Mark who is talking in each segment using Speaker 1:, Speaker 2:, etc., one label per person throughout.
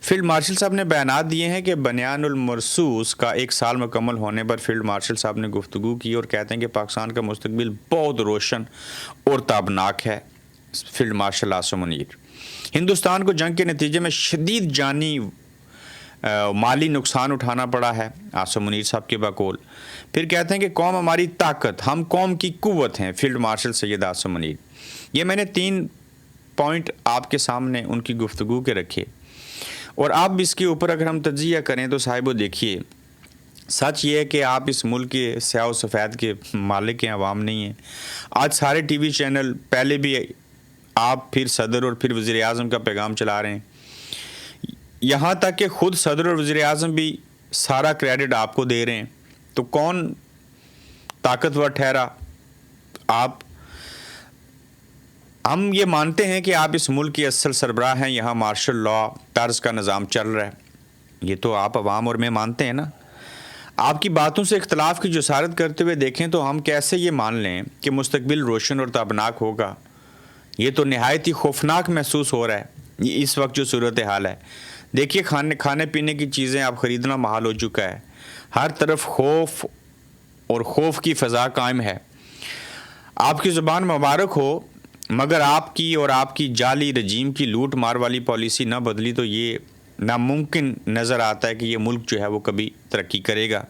Speaker 1: Field marshal صاحب نے بیانات دیے ہیں کہ بنیان المرصوص کا 1 سال مکمل ہونے پر فیلڈ مارشل صاحب نے گفتگو کی اور کہتے ہیں کہ پاکستان کا مستقبل بہت روشن اور تابناک ہے. Field marshal Asim Munir. ہندوستان کو جنگ کے نتیجے میں شدید جانی مالی نقصان اٹھانا پڑا ہے، عاصم منیر صاحب کے بقول. پھر کہتے ہیں کہ قوم ہماری طاقت، ہم قوم کی قوت ہیں. Field marshal Syed Asim Munir. یہ میں نے 3 پوائنٹ آپ کے سامنے ان کی گفتگو کے رکھے، اور آپ اس کے اوپر اگر ہم تجزیہ کریں تو صاحبو دیکھیے، سچ یہ ہے کہ آپ اس ملک کے سیاہ و سفید کے مالک ہیں، عوام نہیں ہیں. آج سارے ٹی وی چینل، پہلے بھی آپ پھر صدر اور پھر وزیر اعظم کا پیغام چلا رہے ہیں، یہاں تک کہ خود صدر اور وزیر اعظم بھی سارا کریڈٹ آپ کو دے رہے ہیں. تو کون طاقتور ٹھہرا؟ آپ. ہم یہ مانتے ہیں کہ آپ اس ملک کے اصل سربراہ ہیں، یہاں مارشل لا طرز کا نظام چل رہا ہے، یہ تو آپ عوام اور میں مانتے ہیں نا. آپ کی باتوں سے اختلاف کی جسارت کرتے ہوئے دیکھیں تو ہم کیسے یہ مان لیں کہ مستقبل روشن اور تابناک ہوگا؟ یہ تو نہایت ہی خوفناک محسوس ہو رہا ہے یہ اس وقت جو صورتحال ہے. دیکھیے، کھانے پینے کی چیزیں اب خریدنا محال ہو چکا ہے، ہر طرف خوف اور خوف کی فضا قائم ہے. آپ کی زبان مبارک ہو، مگر آپ کی اور آپ کی جعلی رجیم کی لوٹ مار والی پالیسی نہ بدلی تو یہ ناممکن نظر آتا ہے کہ یہ ملک جو ہے وہ کبھی ترقی کرے گا.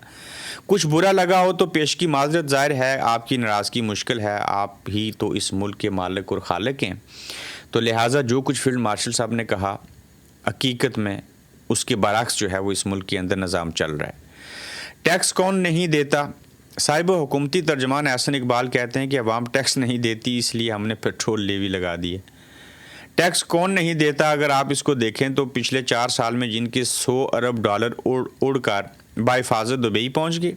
Speaker 1: کچھ برا لگا ہو تو پیش کی معذرت، ظاہر ہے آپ کی ناراضگی مشکل ہے، آپ ہی تو اس ملک کے مالک اور خالق ہیں. تو لہٰذا جو کچھ فیلڈ مارشل صاحب نے کہا حقیقت میں اس کے برعکس جو ہے وہ اس ملک کے اندر نظام چل رہا ہے. ٹیکس کون نہیں دیتا؟ صاحب حکومتی ترجمان احسن اقبال کہتے ہیں کہ عوام ٹیکس نہیں دیتی، اس لیے ہم نے پیٹرول لیوی لگا دی ہے. ٹیکس کون نہیں دیتا؟ اگر آپ اس کو دیکھیں تو پچھلے 4 سال میں جن کے $100 ارب اڑ کر بحفاظت دبئی پہنچ گئے،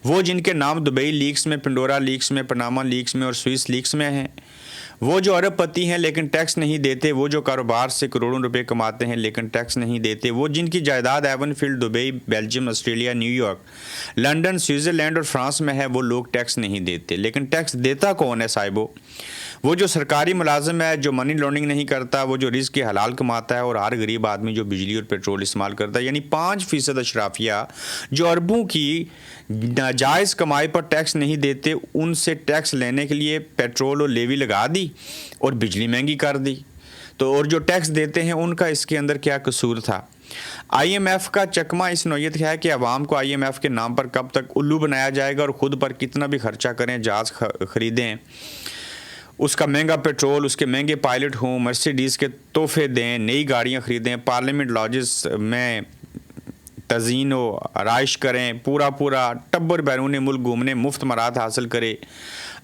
Speaker 1: وہ جن کے نام دبئی لیکس میں، پنڈورا لیکس میں، پناما لیکس میں اور سوئس لیکس میں ہیں، وہ جو ارب پتی ہیں لیکن ٹیکس نہیں دیتے، وہ جو کاروبار سے کروڑوں روپے کماتے ہیں لیکن ٹیکس نہیں دیتے، وہ جن کی جائیداد even field Dubai, Belgium, Australia, new York, London, Switzerland اور فرانس میں ہے، وہ لوگ ٹیکس نہیں دیتے. لیکن ٹیکس دیتا کون ہے صاحبو؟ وہ جو سرکاری ملازم ہے، جو منی لانڈرنگ نہیں کرتا، وہ جو رزق حلال کماتا ہے، اور ہر غریب آدمی جو بجلی اور پیٹرول استعمال کرتا ہے. یعنی 5% اشرافیہ جو اربوں کی ناجائز کمائی پر ٹیکس نہیں دیتے، ان سے ٹیکس لینے کے لیے پیٹرول اور لیوی لگا دی اور بجلی مہنگی کر دی. تو اور جو ٹیکس دیتے ہیں ان کا اس کے اندر کیا قصور تھا؟ آئی ایم ایف کا چکمہ اس نوعیت ہے کہ عوام کو آئی ایم ایف کے نام پر کب تک الو بنایا جائے گا، اور خود پر کتنا بھی خرچہ کریں، جہاز خریدیں، اس کا مہنگا پیٹرول، اس کے مہنگے پائلٹ ہوں، مرسیڈیز کے تحفے دیں، نئی گاڑیاں خریدیں، پارلیمنٹ لاجز میں تزئین و آرائش کریں، پورا ٹبر بیرون ملک گھومنے، مفت مراد حاصل کرے،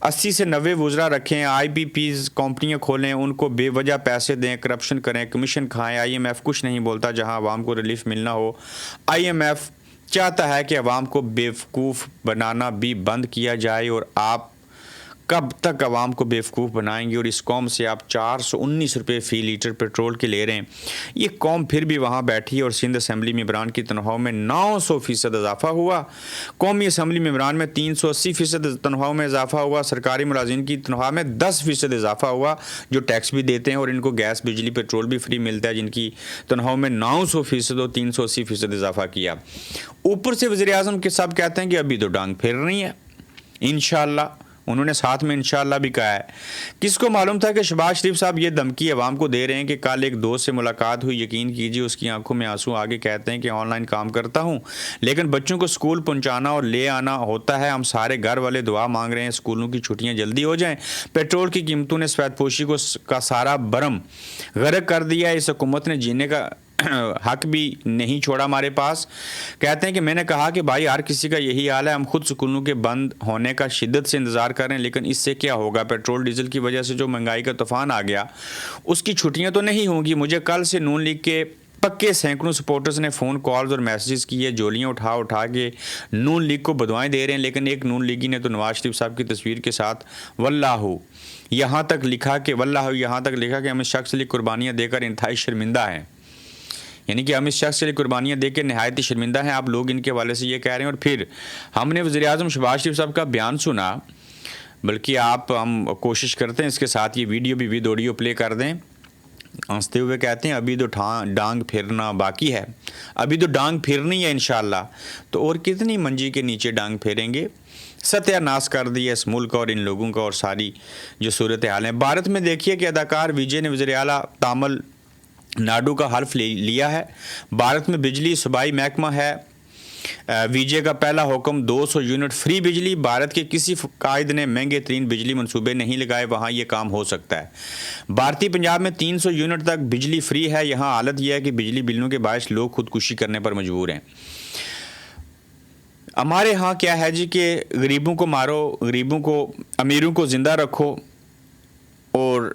Speaker 1: 80 سے 90 وزراء رکھیں، آئی بی پیز کمپنیاں کھولیں، ان کو بے وجہ پیسے دیں، کرپشن کریں، کمیشن کھائیں. آئی ایم ایف کچھ نہیں بولتا جہاں عوام کو ریلیف ملنا ہو. آئی ایم ایف چاہتا ہے کہ عوام کو بیوقوف بنانا بھی بند کیا جائے، اور آپ کب تک عوام کو بیوقوف بنائیں گے؟ اور اس قوم سے آپ 419 روپے فی لیٹر پیٹرول کے لے رہے ہیں. یہ قوم پھر بھی وہاں بیٹھی اور سندھ اسمبلی ممبران کی تنخواہوں میں 900% اضافہ ہوا، قومی اسمبلی ممبران میں 380% تنخواہوں میں اضافہ ہوا، سرکاری ملازمین کی تنخواہ میں 10% اضافہ ہوا جو ٹیکس بھی دیتے ہیں، اور ان کو گیس، بجلی، پیٹرول بھی فری ملتا ہے، جن کی تنخواہوں میں 900% اور 380% اضافہ کیا. اوپر سے وزیر اعظم کے سب کہتے ہیں کہ ابھی تو ڈانگ پھیر رہی ہے، انشاءاللہ. انہوں نے ساتھ میں انشاءاللہ بھی کہا ہے. کس کو معلوم تھا کہ شہباز شریف صاحب یہ دھمکی عوام کو دے رہے ہیں کہ کل ایک دوست سے ملاقات ہوئی، یقین کیجیے اس کی آنکھوں میں آنسو، آگے کہتے ہیں کہ آن لائن کام کرتا ہوں لیکن بچوں کو اسکول پہنچانا اور لے آنا ہوتا ہے، ہم سارے گھر والے دعا مانگ رہے ہیں اسکولوں کی چھٹیاں جلدی ہو جائیں. پیٹرول کی قیمتوں نے سفید پوشی کا سارا برم غرق کر دیا ہے، اس حکومت نے جینے کا حق بھی نہیں چھوڑا ہمارے پاس. کہتے ہیں کہ میں نے کہا کہ بھائی ہر کسی کا یہی حال ہے، ہم خود سکولوں کے بند ہونے کا شدت سے انتظار کر رہے ہیں، لیکن اس سے کیا ہوگا؟ پیٹرول ڈیزل کی وجہ سے جو مہنگائی کا طوفان آ گیا اس کی چھٹیاں تو نہیں ہوں گی. مجھے کل سے نون لیگ کے پکے سینکڑوں سپورٹرز نے فون کالز اور میسیجز کیے، جولیاں اٹھا کے نون لیگ کو بدوائیں دے رہے ہیں. لیکن ایک نون لیگی نے تو نواز شریف صاحب کی تصویر کے ساتھ واللہ یہاں تک لکھا کہ ہم اس شخص کے لیے قربانیاں دے کر انتہائی شرمندہ ہیں. یعنی کہ ہم اس شخص کے لیے قربانیاں دے کے نہایت ہی شرمندہ ہیں. آپ لوگ ان کے حوالے سے یہ کہہ رہے ہیں. اور پھر ہم نے وزیر اعظم شہباز شریف صاحب کا بیان سنا، بلکہ ہم کوشش کرتے ہیں اس کے ساتھ یہ ویڈیو بھی آڈیو پلے کر دیں. ہنستے ہوئے کہتے ہیں ابھی تو ڈانگ پھرنا باقی ہے، ابھی تو ڈانگ پھرنی ہے انشاءاللہ، تو اور کتنی منجی کے نیچے ڈانگ پھیریں گے۔ ستیہ ناش کر دیا اس ملک اور ان لوگوں کا اور ساری جو صورتحال ہیں۔ بھارت میں دیکھیے کہ اداکار وجے نے وزیر اعلیٰ تامل ناڈو کا حلف لیا ہے۔ بھارت میں بجلی صوبائی محکمہ ہے، وجے کا پہلا حکم 200 یونٹ فری بجلی۔ بھارت کے کسی قائد نے مہنگے ترین بجلی منصوبے نہیں لگائے، وہاں یہ کام ہو سکتا ہے۔ بھارتی پنجاب میں 300 یونٹ تک بجلی فری ہے، یہاں حالت یہ ہے کہ بجلی بلوں کے باعث لوگ خودکشی کرنے پر مجبور ہیں۔ ہمارے ہاں کیا ہے جی کہ غریبوں کو مارو، غریبوں کو، امیروں کو زندہ رکھو، اور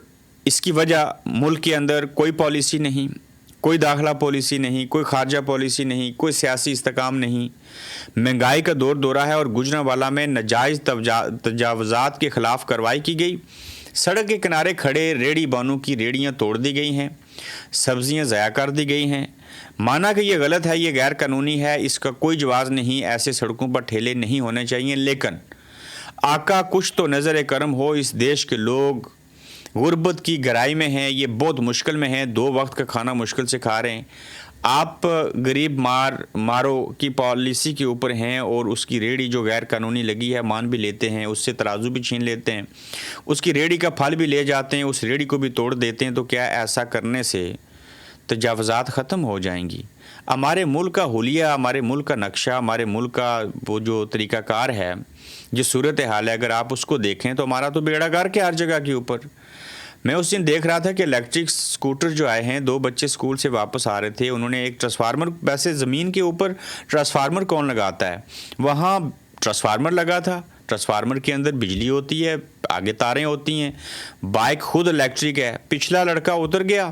Speaker 1: اس کی وجہ ملک کے اندر کوئی پالیسی نہیں، کوئی داخلہ پالیسی نہیں، کوئی خارجہ پالیسی نہیں، کوئی سیاسی استحکام نہیں۔ مہنگائی کا دور دورہ ہے اور گوجرانوالہ میں ناجائز تجاوزات کے خلاف کارروائی کی گئی۔ سڑک کے کنارے کھڑے ریڑھی بانوں کی ریڑھیاں توڑ دی گئی ہیں، سبزیاں ضائع کر دی گئی ہیں۔ مانا کہ یہ غلط ہے، یہ غیر قانونی ہے، اس کا کوئی جواز نہیں، ایسے سڑکوں پر ٹھیلے نہیں ہونے چاہیے، لیکن آقا کچھ تو نظر کرم ہو، اس دیش کے لوگ غربت کی گہرائی میں ہیں، یہ بہت مشکل میں ہیں، 2 وقت کا کھانا مشکل سے کھا رہے ہیں۔ آپ غریب مارو کی پالیسی کے اوپر ہیں اور اس کی ریڑھی جو غیر قانونی لگی ہے مان بھی لیتے ہیں، اس سے ترازو بھی چھین لیتے ہیں، اس کی ریڑھی کا پھل بھی لے جاتے ہیں، اس ریڑھی کو بھی توڑ دیتے ہیں۔ تو کیا ایسا کرنے سے تجاوزات ختم ہو جائیں گی؟ ہمارے ملک کا حلیہ، ہمارے ملک کا نقشہ، ہمارے ملک کا وہ جو طریقہ کار ہے، جو صورتحال ہے، اگر آپ اس کو دیکھیں تو ہمارا تو بیڑا گرک ہے ہر جگہ کے اوپر۔ میں اس دن دیکھ رہا تھا کہ الیکٹرک سکوٹر جو آئے ہیں، 2 بچے سکول سے واپس آ رہے تھے، انہوں نے ایک ٹرانسفارمر، ویسے زمین کے اوپر ٹرانسفارمر کون لگاتا ہے، وہاں ٹرانسفارمر لگا تھا، ٹرانسفارمر کے اندر بجلی ہوتی ہے، آگے تاریں ہوتی ہیں، بائک خود الیکٹرک ہے۔ پچھلا لڑکا اتر گیا،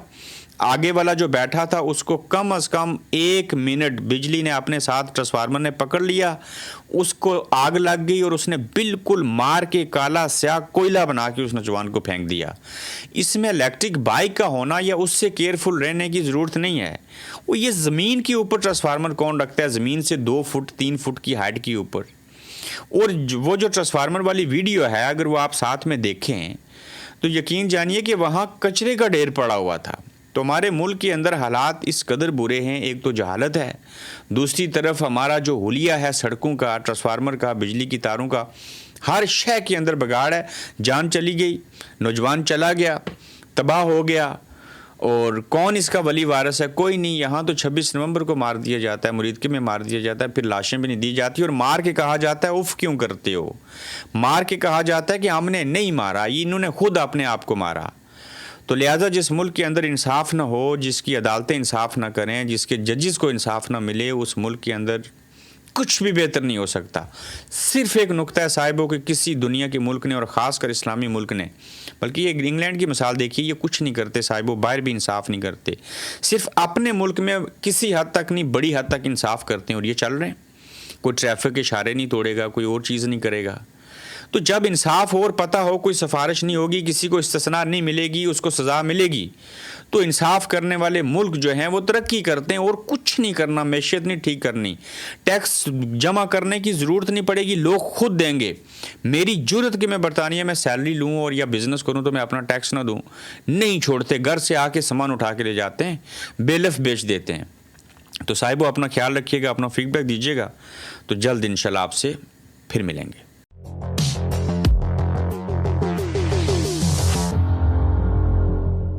Speaker 1: آگے والا جو بیٹھا تھا اس کو کم از کم 1 منٹ بجلی نے اپنے ساتھ ٹرانسفارمر نے پکڑ لیا، اس کو آگ لگ گئی اور اس نے بالکل مار کے کالا سیاہ کوئلہ بنا کے اس نوجوان کو پھینک دیا۔ اس میں الیکٹرک بائک کا ہونا یا اس سے کیئرفل رہنے کی ضرورت نہیں ہے۔ وہ یہ زمین کے اوپر ٹرانسفارمر کون رکھتا ہے، زمین سے 2 فٹ 3 فٹ کی ہائٹ کے اوپر؟ اور وہ جو ٹرانسفارمر والی ویڈیو ہے، اگر وہ آپ ساتھ میں دیکھیں تو یقین جانیے کہ وہاں کچرے کا ڈھیر پڑا ہوا تھا۔ تو ہمارے ملک کے اندر حالات اس قدر برے ہیں، ایک تو جہالت ہے، دوسری طرف ہمارا جو حلیہ ہے سڑکوں کا، ٹرانسفارمر کا، بجلی کی تاروں کا، ہر شے کے اندر بگاڑ ہے۔ جان چلی گئی، نوجوان چلا گیا، تباہ ہو گیا، اور کون اس کا ولی وارث ہے؟ کوئی نہیں۔ یہاں تو 26 نومبر کو مار دیا جاتا ہے، مریدکے میں مار دیا جاتا ہے، پھر لاشیں بھی نہیں دی جاتی، اور مار کے کہا جاتا ہے اف کیوں کرتے ہو؟ مار کے کہا جاتا ہے کہ ہم نے نہیں مارا، یہ انہوں نے خود اپنے آپ کو مارا۔ تو لہٰذا جس ملک کے اندر انصاف نہ ہو، جس کی عدالتیں انصاف نہ کریں، جس کے ججز کو انصاف نہ ملے، اس ملک کے اندر کچھ بھی بہتر نہیں ہو سکتا۔ صرف ایک نقطہ ہے صاحبوں کہ کسی دنیا کے ملک نے، اور خاص کر اسلامی ملک نے، بلکہ یہ انگلینڈ کی مثال دیکھیے، یہ کچھ نہیں کرتے صاحبوں، باہر بھی انصاف نہیں کرتے، صرف اپنے ملک میں کسی حد تک نہیں، بڑی حد تک انصاف کرتے ہیں، اور یہ چل رہے ہیں۔ کوئی ٹریفک کے اشارے نہیں توڑے گا، کوئی اور چیز نہیں کرے گا۔ تو جب انصاف اور پتہ ہو، کوئی سفارش نہیں ہوگی، کسی کو استثناء نہیں ملے گی، اس کو سزا ملے گی، تو انصاف کرنے والے ملک جو ہیں وہ ترقی کرتے ہیں۔ اور کچھ نہیں کرنا، معیشت نہیں ٹھیک کرنی، ٹیکس جمع کرنے کی ضرورت نہیں پڑے گی، لوگ خود دیں گے۔ میری جرت کہ میں برطانیہ میں سیلری لوں اور یا بزنس کروں تو میں اپنا ٹیکس نہ دوں، نہیں چھوڑتے، گھر سے آ کے سامان اٹھا کے لے جاتے ہیں، بیلف بیچ دیتے ہیں۔ تو صاحبو اپنا خیال رکھیے گا، اپنا فیڈ بیک دیجیے گا، تو جلد انشاءاللہ آپ سے پھر ملیں گے۔